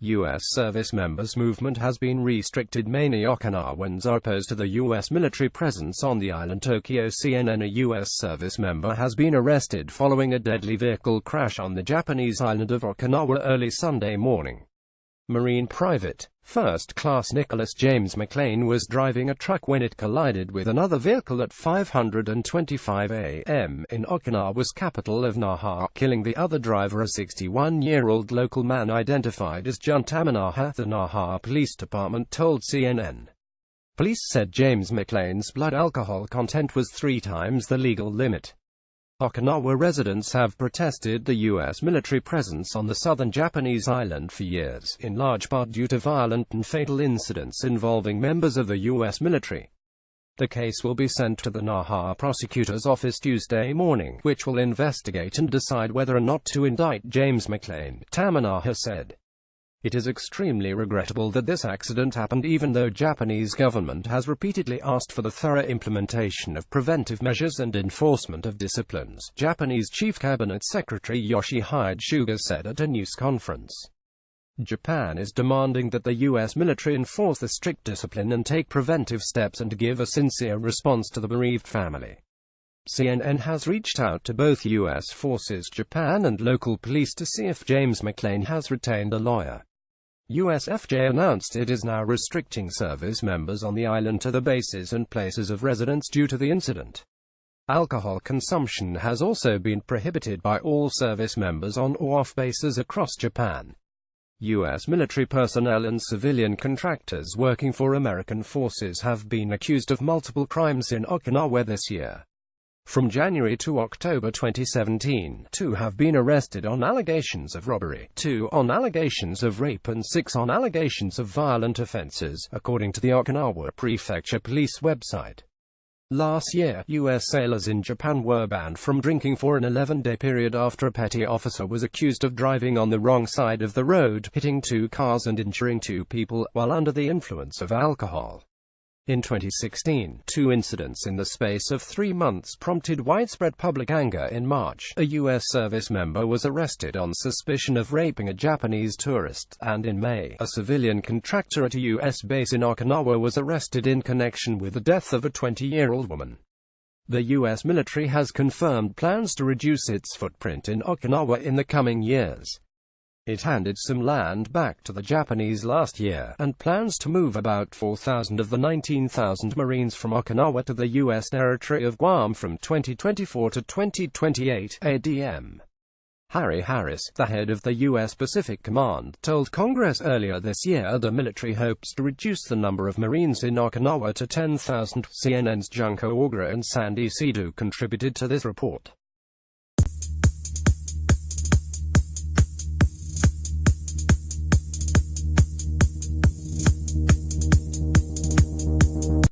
U.S. service members' movement has been restricted. Many Okinawans are opposed to the U.S. military presence on the island. Tokyo CNN. A U.S. service member has been arrested following a deadly vehicle crash on the Japanese island of Okinawa early Sunday morning. Marine Private First Class Nicholas James McLean was driving a truck when it collided with another vehicle at 5:25 a.m. in Okinawa's capital of Naha, killing the other driver, a 61-year-old local man identified as Jun Tamanaha. The Naha Police Department told CNN. Police said James McLean's blood alcohol content was 3 times the legal limit. Okinawa residents have protested the U.S. military presence on the southern Japanese island for years, in large part due to violent and fatal incidents involving members of the U.S. military. The case will be sent to the Naha prosecutor's office Tuesday morning, which will investigate and decide whether or not to indict James McLean, Tamanaha said. It is extremely regrettable that this accident happened, even though Japanese government has repeatedly asked for the thorough implementation of preventive measures and enforcement of disciplines, Japanese Chief Cabinet Secretary Yoshihide Suga said at a news conference. Japan is demanding that the U.S. military enforce the strict discipline and take preventive steps and give a sincere response to the bereaved family. CNN has reached out to both U.S. forces, Japan and local police to see if James McLean has retained a lawyer. USFJ announced it is now restricting service members on the island to the bases and places of residence due to the incident. Alcohol consumption has also been prohibited by all service members on or off bases across Japan. U.S. military personnel and civilian contractors working for American forces have been accused of multiple crimes in Okinawa this year. From January to October 2017, 2 have been arrested on allegations of robbery, 2 on allegations of rape and 6 on allegations of violent offenses, according to the Okinawa Prefecture Police website. Last year, U.S. sailors in Japan were banned from drinking for an 11-day period after a petty officer was accused of driving on the wrong side of the road, hitting 2 cars and injuring 2 people, while under the influence of alcohol. In 2016, 2 incidents in the space of 3 months prompted widespread public anger. In March, a U.S. service member was arrested on suspicion of raping a Japanese tourist, and in May, a civilian contractor at a U.S. base in Okinawa was arrested in connection with the death of a 20-year-old woman. The U.S. military has confirmed plans to reduce its footprint in Okinawa in the coming years. It handed some land back to the Japanese last year, and plans to move about 4,000 of the 19,000 Marines from Okinawa to the U.S. territory of Guam from 2024 to 2028, ADM. Harry Harris, the head of the U.S. Pacific Command, told Congress earlier this year the military hopes to reduce the number of Marines in Okinawa to 10,000. CNN's Junko Ogura and Sandy Sidhu contributed to this report.